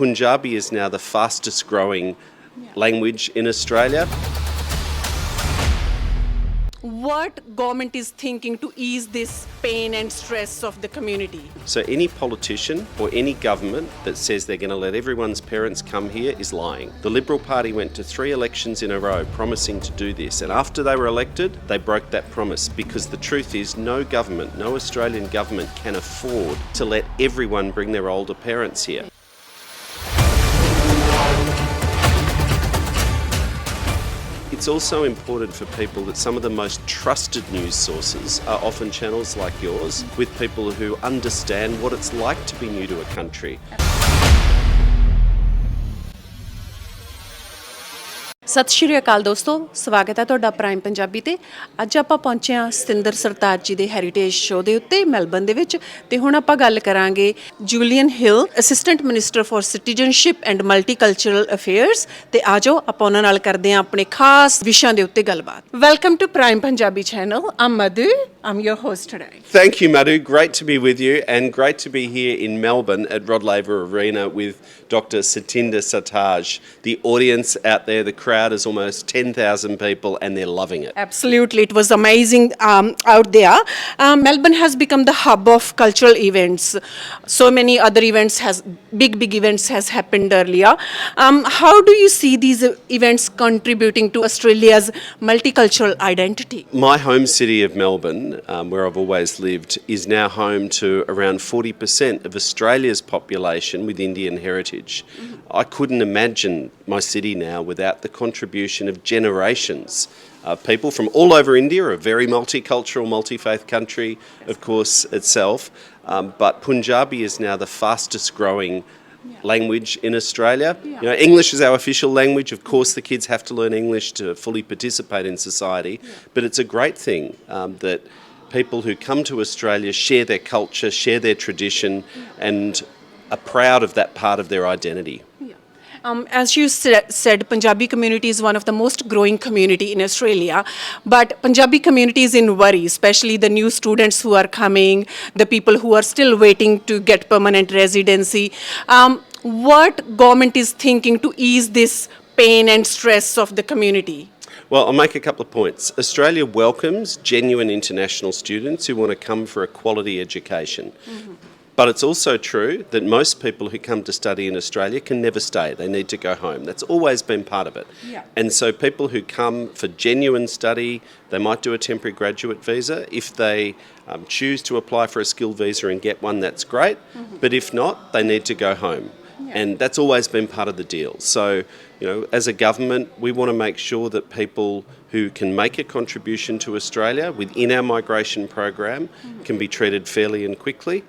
Punjabi is now the fastest growing language in Australia. What government is thinking to ease this pain and stress of the community? So any politician or any government that says they're going to let everyone's parents come here is lying. The Liberal Party went to 3 elections in a row promising to do this, and after they were elected, they broke that promise, because the truth is no government, no Australian government can afford to let everyone bring their older parents here. It's also important for people that some of the most trusted news sources are often channels like yours, with people who understand what it's like to be new to a country. ਸਤਿ ਸ਼੍ਰੀ ਅਕਾਲ ਦੋਸਤੋ, ਸਵਾਗਤ ਹੈ ਤੁਹਾਡਾ prime Punjabi ਤੇ। ਅੱਜ ਆਪਾਂ ਪਹੁੰਚੇ ਹਾਂ ਸਤਿੰਦਰ ਸਰਤਾਜ ਜੀ ਦੇ ਹੈਰੀਟੇਜ ਸ਼ੋਅ ਦੇ ਉੱਤੇ ਮੈਲਬਨ ਦੇ ਵਿੱਚ, ਤੇ ਹੁਣ ਆਪਾਂ ਗੱਲ ਕਰਾਂਗੇ Julian hill, assistant minister for citizenship and multicultural affairs, ਤੇ ਆਜੋ ਆਪਾਂ ਉਹਨਾਂ ਨਾਲ ਕਰਦੇ ਹਾਂ ਆਪਣੇ ਖਾਸ ਵਿਸ਼ਿਆਂ ਦੇ ਉੱਤੇ ਗੱਲਬਾਤ। Welcome to prime Punjabi channel. I'm Madhu, I'm your host today. Thank you, Madhu. Great to be with you, and great to be here in Melbourne at Rod Laver Arena with Dr. Satinder Sartaaj. The audience out there, the crowd is almost 10,000 people, and they're loving it. Absolutely, it was amazing out there. Melbourne has become the hub of cultural events. So many other events big events has happened earlier. How do you see these events contributing to Australia's multicultural identity? My home city of Melbourne, where I've always lived, is now home to around 40% of Australia's population with Indian heritage. I couldn't imagine my city now without the contribution of generations of people from all over India, a very multicultural, multi-faith country, of course, itself. But Punjabi is now the fastest growing language in Australia. You know, English is our official language. Of course, the kids have to learn English to fully participate in society. But it's a great thing that people who come to Australia share their culture, share their tradition, and are proud of that part of their identity. As you said, Punjabi community is one of the most growing community in Australia, but Punjabi community is in worry, especially the new students who are coming, the people who are still waiting to get permanent residency. What government is thinking to ease this pain and stress of the community? Well, I'll make a couple of points. Australia welcomes genuine international students who want to come for a quality education. But it's also true that most people who come to study in Australia can never stay. They need to go home. That's always been part of it. And so people who come for genuine study, they might do a temporary graduate visa. If they choose to apply for a skilled visa and get one, that's great. But if not, they need to go home. And that's always been part of the deal. So, you know, as a government, we want to make sure that people who can make a contribution to Australia within our migration program can be treated fairly and quickly,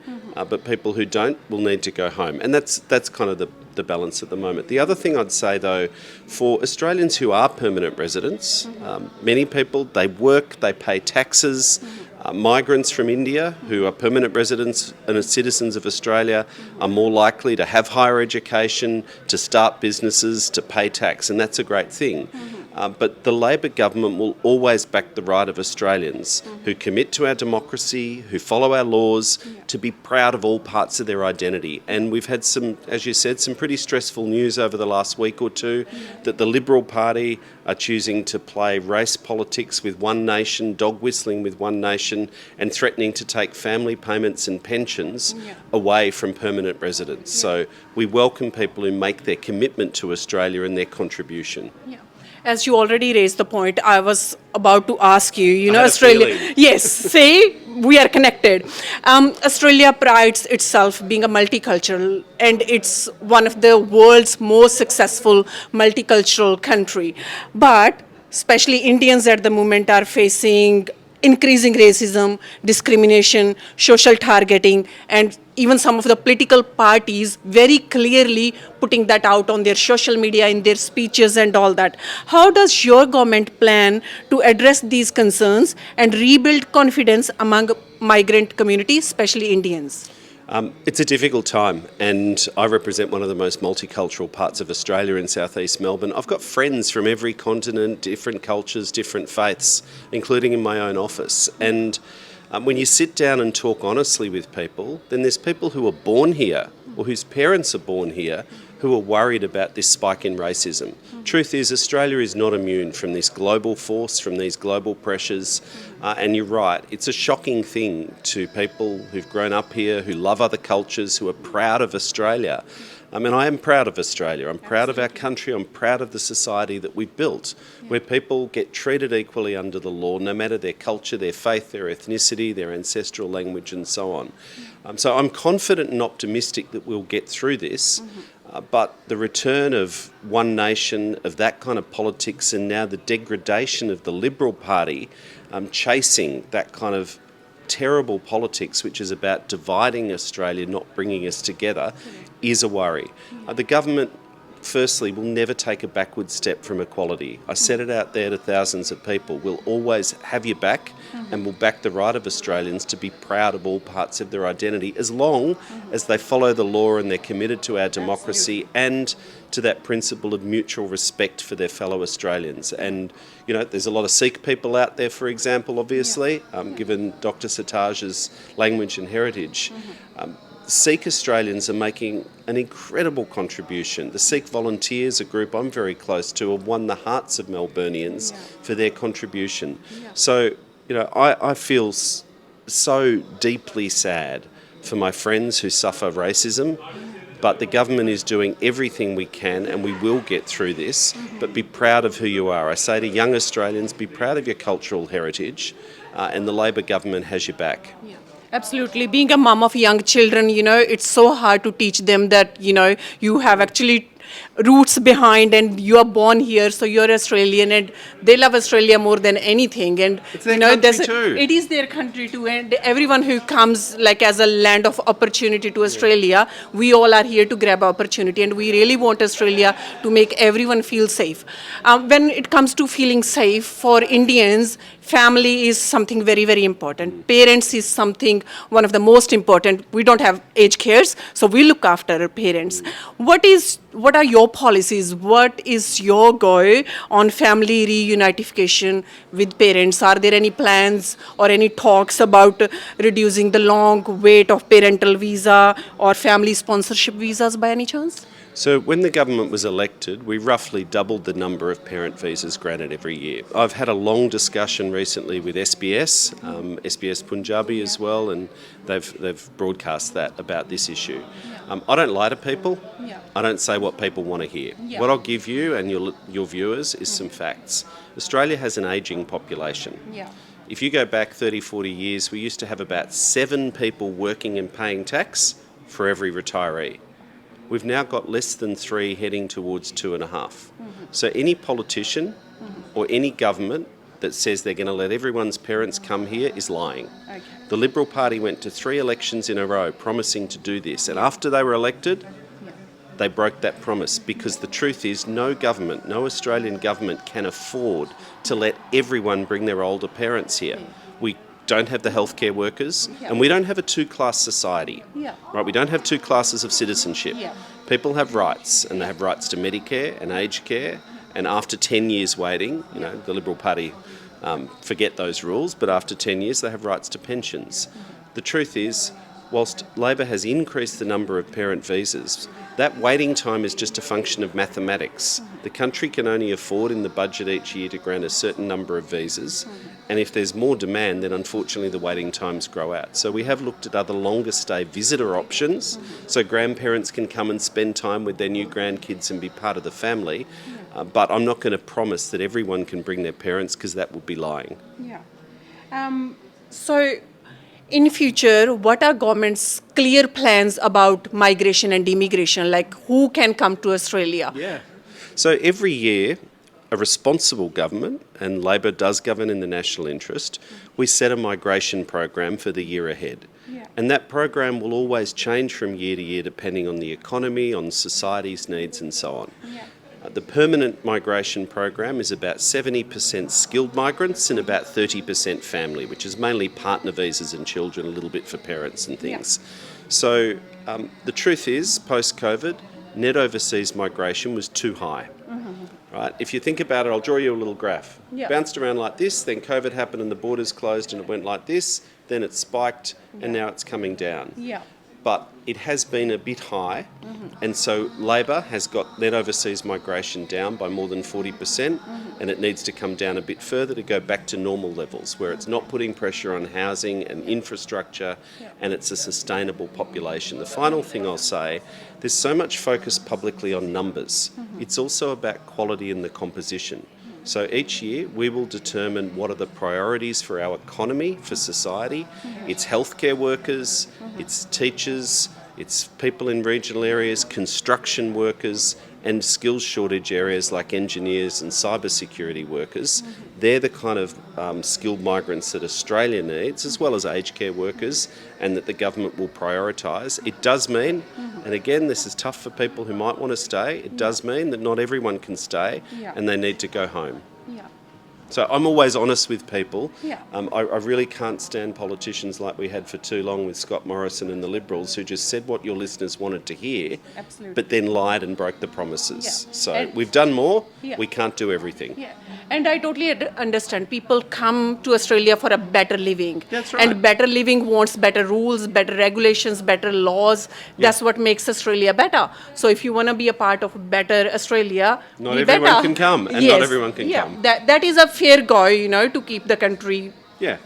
but people who don't will need to go home. And that's kind of the balance at the moment. The other thing I'd say, though, for Australians who are permanent residents, many people, they work, they pay taxes. Migrants from India who are permanent residents and are citizens of Australia are more likely to have higher education, to start businesses, to pay tax, and that's a great thing. But the Labor government will always back the right of Australians who commit to our democracy, who follow our laws, to be proud of all parts of their identity. And we've had some, as you said, some pretty stressful news over the last week or two, that the Liberal Party are choosing to play race politics with one nation, dog whistling with one nation, and threatening to take family payments and pensions away from permanent residents. So we welcome people who make their commitment to Australia and their contribution. As you already raised the point, I was about to ask you, you know, Australia, yes, say we are connected. Australia prides itself being a multicultural, and it's one of the world's most successful multicultural country. But especially Indians at the moment are facing increasing racism, discrimination, social targeting, and even some of the political parties very clearly putting that out on their social media, in their speeches and all that. How does your government plan to address these concerns and rebuild confidence among migrant communities, especially Indians? It's a difficult time, and I represent one of the most multicultural parts of Australia in southeast Melbourne. I've got friends from every continent, different cultures, different faiths, including in my own office. And when you sit down and talk honestly with people, then there's people who are born here or whose parents are born here who are worried about this spike in racism. Truth is, Australia is not immune from this global force, from these global pressures, and you're right, it's a shocking thing to people who've grown up here, who love other cultures, who are proud of Australia. I mean, I am proud of Australia. I'm proud of our country. I'm proud of the society that we've built, where people get treated equally under the law, no matter their culture, their faith, their ethnicity, their ancestral language, and so on. So I'm confident and optimistic that we'll get through this. But the return of one nation, of that kind of politics, and now the degradation of the Liberal Party chasing that kind of terrible politics, which is about dividing Australia, not bringing us together, is a worry. The government, firstly, will never take a backward step from equality. I said it out there to thousands of people. We'll always have your back, and we'll back the right of Australians to be proud of all parts of their identity, as long as they follow the law and they're committed to our democracy and to that principle of mutual respect for their fellow Australians. And, you know, there's a lot of Sikh people out there, for example, obviously, given Dr. Sataj's language and heritage. Sikh Australians are making an incredible contribution. The Sikh Volunteers, a group I'm very close to, have won the hearts of Melburnians for their contribution. So, you know, I feel so deeply sad for my friends who suffer racism, but the government is doing everything we can, and we will get through this, but be proud of who you are. I say to young Australians, be proud of your cultural heritage, and the Labor government has your back. Absolutely. Being a mom of young children, you know, it's so hard to teach them that, you know, you have actually roots behind and you are born here, so you're Australian, and they love Australia more than anything. And it's their country too. It is their country too, and everyone who comes like as a land of opportunity to Australia, we all are here to grab opportunity, and we really want Australia to make everyone feel safe. When it comes to feeling safe, for Indians, family is something very, very important. Parents is something, one of the most important. We don't have aged cares, so we look after our parents. What are your policies? What is your goal on family reunification with parents? Are there any plans or any talks about reducing the long wait of parental visa or family sponsorship visas by any chance? So when the government was elected, we roughly doubled the number of parent visas granted every year. I've had a long discussion recently with SBS, SBS Punjabi as well, and they've broadcast that about this issue. I don't lie to people. I don't say what people want to hear. What I'll give you and your viewers is some facts. Australia has an ageing population. If you go back 30, 40 years, we used to have about 7 people working and paying tax for every retiree. We've now got less than 3, heading towards 2.5. So any politician or any government that says they're going to let everyone's parents come here is lying. The Liberal Party went to 3 elections in a row promising to do this, and after they were elected, they broke that promise, because the truth is no government, no Australian government can afford to let everyone bring their older parents here. We don't have the healthcare workers, and we don't have a 2-class society. Right? We don't have 2 classes of citizenship. People have rights, and they have rights to Medicare and aged care, and after 10 years waiting, you know, the Liberal Party forget those rules, but after 10 years they have rights to pensions. The truth is, whilst Labor has increased the number of parent visas, that waiting time is just a function of mathematics. The country can only afford in the budget each year to grant a certain number of visas, and if there's more demand, then unfortunately the waiting times grow out. So we have looked at other longer stay visitor options, so grandparents can come and spend time with their new grandkids and be part of the family, but I'm not going to promise that everyone can bring their parents, because that would be lying. So in future, what are government's clear plans about migration and immigration? Like, who can come to Australia? So every year, a responsible government, and Labor does govern in the national interest, we set a migration program for the year ahead. And that program will always change from year to year depending on the economy, on society's needs and so on. The permanent migration program is about 70% skilled migrants and about 30% family, which is mainly partner visas and children, a little bit for parents and things. So the truth is, post-COVID, net overseas migration was too high. Right? If you think about it, I'll draw you a little graph. Bounced around like this, then COVID happened and the borders closed and it went like this, then it spiked and now it's coming down. but it has been a bit high, and so Labor has got net overseas migration down by more than 40%, and it needs to come down a bit further to go back to normal levels, where it's not putting pressure on housing and infrastructure, and it's a sustainable population. The final thing I'll say, there's so much focus publicly on numbers. It's also about quality in the composition. So each year we will determine what are the priorities for our economy, for society. It's healthcare workers, it's teachers, it's people in regional areas, construction workers, and skills shortage areas like engineers and cybersecurity workers. They're the kind of skilled migrants that Australia needs, as well as aged care workers, and that the government will prioritise. It does mean, and again this is tough for people who might want to stay, it does mean that not everyone can stay and they need to go home. So I'm always honest with people. I really can't stand politicians like we had for too long with Scott Morrison and the Liberals, who just said what your listeners wanted to hear, but then lied and broke the promises. So we've done more, we can't do everything. And I totally understand. People come to Australia for a better living. That's right. And better living wants better rules, better regulations, better laws. That's what makes Australia better. So if you want to be a part of better Australia, not be everyone better. can come, and not everyone can come. That is a fair go, to keep the country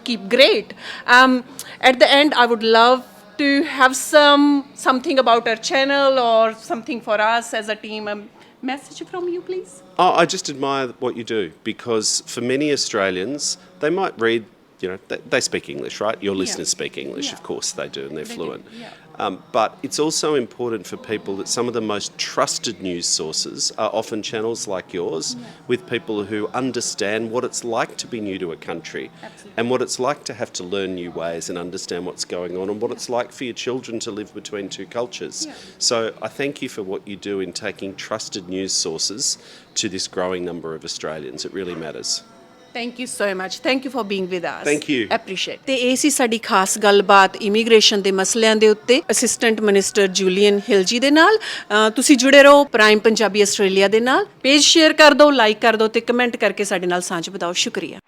keep great. At the end, I would love to have something about our channel or something for us as a team. Message from you, please. I just admire what you do, because for many Australians, they might read, they speak English, right? Your listeners speak English, of course they do, and they're fluent. But it's also important for people that some of the most trusted news sources are often channels like yours, with people who understand what it's like to be new to a country, and what it's like to have to learn new ways and understand what's going on, and what it's like for your children to live between two cultures. So I thank you for what you do in taking trusted news sources to this growing number of Australians. It really matters. Thank you so much. Thank you for being with us. Thank you. Appreciate. ਤੇ ਇਹ ਸੀ ਸਾਡੀ ਖਾਸ ਗੱਲਬਾਤ immigration ਦੇ ਮਸਲਿਆਂ ਦੇ ਉੱਤੇ assistant minister Julian ਹਿਲ ਜੀ ਦੇ ਨਾਲ। ਤੁਸੀਂ ਜੁੜੇ ਰਹੋ ਪ੍ਰਾਈਮ ਪੰਜਾਬੀ ਆਸਟ੍ਰੇਲੀਆ ਦੇ ਨਾਲ। ਪੇਜ ਸ਼ੇਅਰ ਕਰ ਦਿਓ, ਲਾਈਕ ਕਰ ਦਿਓ ਤੇ ਕਮੈਂਟ ਕਰਕੇ ਸਾਡੇ ਨਾਲ ਸਾਂਝ ਵਧਾਓ। ਸ਼ੁਕਰੀਆ।